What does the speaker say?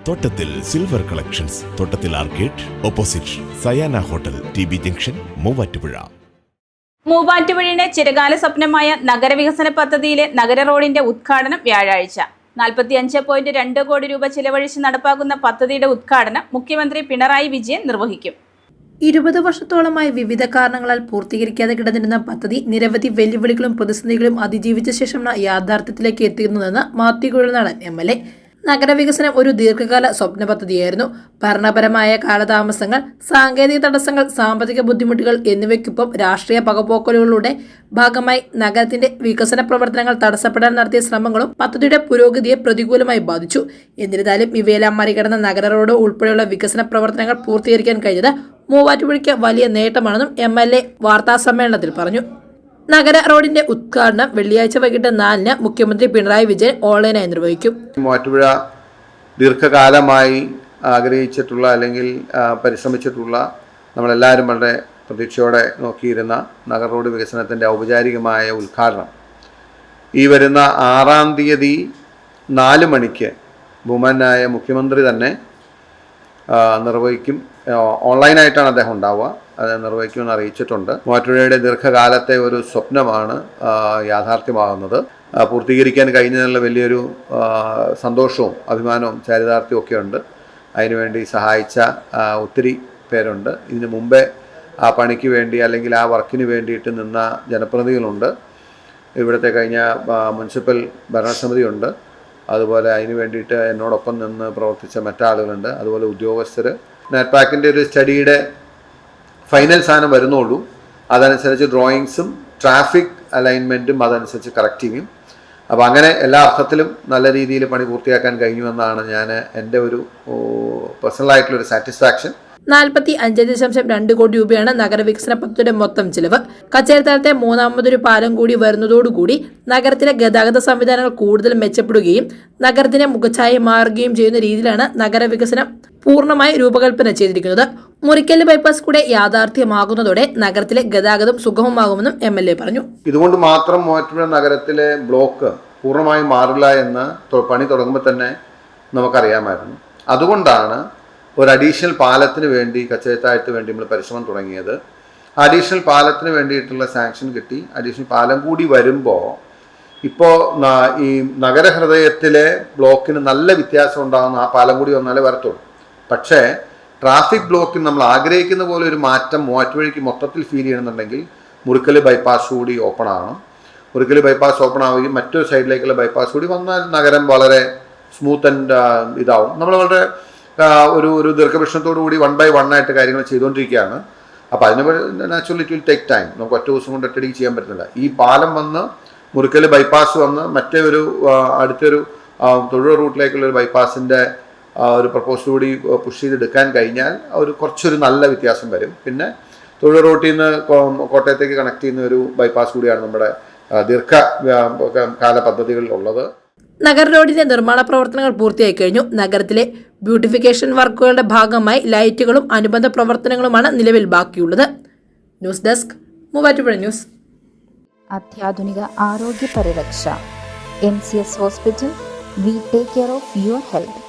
തോട്ടത്തിൽ silver collections, Thottathil arcade, opposite Sayana hotel, TB junction, Muvattupuzha. മൂവാറ്റുപുഴയുടെ ചിരകാല സ്വപ്നമായ നഗരവികസന പദ്ധതിയിലെ നഗര റോഡിന്റെ ഉദ്ഘാടനം വ്യാഴാഴ്ച. 45.2 കോടി രൂപ ചിലവഴിച്ച് നടപ്പാക്കുന്ന പദ്ധതിയുടെ ഉദ്ഘാടനം മുഖ്യമന്ത്രി പിണറായി വിജയൻ നിർവഹിക്കും. 20 വർഷത്തോളമായി വിവിധ കാരണങ്ങളാൽ പൂർത്തീകരിക്കാതെ കിടന്നിരുന്ന പദ്ധതി നിരവധി വെല്ലുവിളികളും പ്രതിസന്ധികളും അതിജീവിച്ച ശേഷമാണ് യാഥാർത്ഥ്യത്തിലേക്ക് എത്തിക്കുന്നതെന്ന് മാത്യു കുഴൽനാടൻ MLA. നഗരവികസനം ഒരു ദീർഘകാല സ്വപ്ന പദ്ധതിയായിരുന്നു. ഭരണപരമായ കാലതാമസങ്ങൾ, സാങ്കേതിക തടസ്സങ്ങൾ, സാമ്പത്തിക ബുദ്ധിമുട്ടുകൾ എന്നിവയ്ക്കൊപ്പം രാഷ്ട്രീയ പകപോക്കലുകളുടെ ഭാഗമായി നഗരത്തിന്റെ വികസന പ്രവർത്തനങ്ങൾ തടസ്സപ്പെടാൻ നടത്തിയ ശ്രമങ്ങളും പദ്ധതിയുടെ പുരോഗതിയെ പ്രതികൂലമായി ബാധിച്ചു. എന്നിരുന്നാലും ഇവയെല്ലാം മറികടന്ന നഗര റോഡ് ഉൾപ്പെടെയുള്ള വികസന പ്രവർത്തനങ്ങൾ പൂർത്തീകരിക്കാൻ കഴിഞ്ഞത് മൂവാറ്റുപുഴയ്ക്ക് വലിയ നേട്ടമാണെന്നും MLA വാർത്താസമ്മേളനത്തിൽ പറഞ്ഞു. നഗര റോഡിന്റെ ഉദ്ഘാടനം വെള്ളിയാഴ്ച വൈകിട്ട് 4-ന് മുഖ്യമന്ത്രി പിണറായി വിജയൻ ഓൺലൈനായി നിർവഹിക്കും. മൂവാറ്റുപുഴ ദീർഘകാലമായി ആഗ്രഹിച്ചിട്ടുള്ള അല്ലെങ്കിൽ പരിശ്രമിച്ചിട്ടുള്ള നമ്മളെല്ലാവരും വളരെ പ്രതീക്ഷയോടെ നോക്കിയിരുന്ന നഗര റോഡ് വികസനത്തിൻ്റെ ഔപചാരികമായ ഉദ്ഘാടനം ഈ വരുന്ന 6-ാം തീയതി 4 മണിക്ക് ബഹുമാനായ മുഖ്യമന്ത്രി തന്നെ നിർവഹിക്കും. ഓൺലൈനായിട്ടാണ് അദ്ദേഹം ഉണ്ടാവുക. അത് നിർവഹിക്കുമെന്ന് അറിയിച്ചിട്ടുണ്ട്. മൂവാറ്റുപുഴയുടെ ദീർഘകാലത്തെ ഒരു സ്വപ്നമാണ് യാഥാർത്ഥ്യമാകുന്നത്. പൂർത്തീകരിക്കാൻ കഴിഞ്ഞതിനുള്ള വലിയൊരു സന്തോഷവും അഭിമാനവും ചാരിതാർത്ഥ്യവും ഒക്കെ ഉണ്ട്. അതിനുവേണ്ടി സഹായിച്ച ഒത്തിരി പേരുണ്ട്. ഇതിനു മുമ്പേ ആ പണിക്ക് വേണ്ടി അല്ലെങ്കിൽ ആ വർക്കിന് വേണ്ടിയിട്ട് നിന്ന ജനപ്രതിനിധികളുണ്ട്. ഇവിടുത്തെ കഴിഞ്ഞ മുനിസിപ്പൽ ഭരണസമിതിയുണ്ട്. അതുപോലെ അതിന് വേണ്ടിയിട്ട് എന്നോടൊപ്പം നിന്ന് പ്രവർത്തിച്ച മറ്റാളുകളുണ്ട്. അതുപോലെ ഉദ്യോഗസ്ഥർ. നെറ്റ്പാക്കിൻ്റെ ഒരു സ്റ്റഡിയുടെ ഫൈനൽ സാധനം വരുന്നുള്ളൂ. അതനുസരിച്ച് ഡ്രോയിങ്സും ട്രാഫിക് അലൈൻമെൻറ്റും അതനുസരിച്ച് കറക്റ്റ് ചെയ്യും. അപ്പോൾ അങ്ങനെ എല്ലാ അർത്ഥത്തിലും നല്ല രീതിയിൽ പണി പൂർത്തിയാക്കാൻ കഴിഞ്ഞുവെന്നാണ് എൻ്റെ ഒരു പേഴ്സണലായിട്ടുള്ളൊരു സാറ്റിസ്ഫാക്ഷൻ. 45.2 കോടി രൂപയാണ് നഗരവികസന പദ്ധതിയുടെ മൊത്തം ചിലവ്. കച്ചേരിത്തലത്തെ 3ാമതൊരു പാലം കൂടി വരുന്നതോടുകൂടി നഗരത്തിലെ ഗതാഗത സംവിധാനങ്ങൾ കൂടുതൽ മെച്ചപ്പെടുകയും നഗരത്തിന്റെ മുഖഛായ മാറുകയും ചെയ്യുന്ന രീതിയിലാണ് നഗരവികസനം പൂർണ്ണമായി രൂപകൽപ്പന ചെയ്തിരിക്കുന്നത്. മുറിക്കല് ബൈപ്പാസ് കൂടെ യാഥാർത്ഥ്യമാകുന്നതോടെ നഗരത്തിലെ ഗതാഗതം സുഗമമാകുമെന്നും MLA പറഞ്ഞു. ഇതുകൊണ്ട് മാത്രം മൂവാറ്റുപുഴ നഗരത്തിലെ ബ്ലോക്ക് പൂർണ്ണമായും മാറില്ല എന്ന് പണി തുടങ്ങുമ്പോൾ തന്നെ നമുക്കറിയാമായിരുന്നു. അതുകൊണ്ടാണ് ഒരു അഡീഷണൽ പാലത്തിന് വേണ്ടി കച്ചേരിത്താഴത്ത് വേണ്ടി നമ്മൾ പരിശ്രമം തുടങ്ങിയത്. അഡീഷണൽ പാലത്തിന് വേണ്ടിയിട്ടുള്ള സാങ്ഷൻ കിട്ടി. അഡീഷണൽ പാലം കൂടി വരുമ്പോൾ ഇപ്പോൾ ഈ നഗരഹൃദയത്തിലെ ബ്ലോക്കിന് നല്ല വ്യത്യാസം ഉണ്ടാകുന്ന ആ പാലം കൂടി വന്നാലേ വരത്തുള്ളൂ. പക്ഷേ ട്രാഫിക് ബ്ലോക്കിന് നമ്മൾ ആഗ്രഹിക്കുന്ന പോലെ ഒരു മാറ്റം മൂവാറ്റുപുഴയ്ക്ക് മൊത്തത്തിൽ ഫീൽ ചെയ്യണമെന്നുണ്ടെങ്കിൽ മുറിക്കല് ബൈപ്പാസ് കൂടി ഓപ്പൺ ആവണം. മുറിക്കല് ബൈപ്പാസ് ഓപ്പൺ ആവുകയും മറ്റൊരു സൈഡിലേക്കുള്ള ബൈപ്പാസ് കൂടി വന്നാൽ നഗരം വളരെ സ്മൂത്ത് ആൻഡ് ഇതാവും. നമ്മൾ വളരെ ഒരു ദീർഘവീക്ഷണത്തോടു കൂടി 1 by 1 ആയിട്ട് കാര്യങ്ങൾ ചെയ്തുകൊണ്ടിരിക്കുകയാണ്. അപ്പോൾ അതിന് naturally it will take time. നമുക്ക് ഒറ്റ ദിവസം കൊണ്ട് ഒറ്റയടിക്ക് ചെയ്യാൻ പറ്റുന്നില്ല. ഈ പാലം വന്ന് മുറിക്കല് ബൈപ്പാസ് വന്ന് മറ്റേ ഒരു അടുത്തൊരു തൊഴിൽ റൂട്ടിലേക്കുള്ള ഒരു ബൈപ്പാസിൻ്റെ ഒരു പ്രപ്പോസൽ കൂടി പുഷ് ചെയ്തെടുക്കാൻ കഴിഞ്ഞാൽ കുറച്ചൊരു നല്ല വ്യത്യാസം വരും. പിന്നെ തൊഴിൽ റൂട്ടിൽ നിന്ന് കോട്ടയത്തേക്ക് കണക്ട് ചെയ്യുന്ന ഒരു ബൈപ്പാസ് കൂടിയാണ് നമ്മുടെ ദീർഘകാല പദ്ധതികളിലുള്ളത്. നഗര റോഡിന്റെ നിർമ്മാണ പ്രവർത്തനങ്ങൾ പൂർത്തിയായി കഴിഞ്ഞു. നഗരത്തിലെ ബ്യൂട്ടിഫിക്കേഷൻ വർക്കുകളുടെ ഭാഗമായി ലൈറ്റുകളും അനുബന്ധ പ്രവർത്തനങ്ങളുമാണ് നിലവിൽ ബാക്കിയുള്ളത്. News desk, Muvattupuzha news. അത്യാധുനിക ആരോഗ്യ പരിരക്ഷ. MCS hospital. We take care of your health.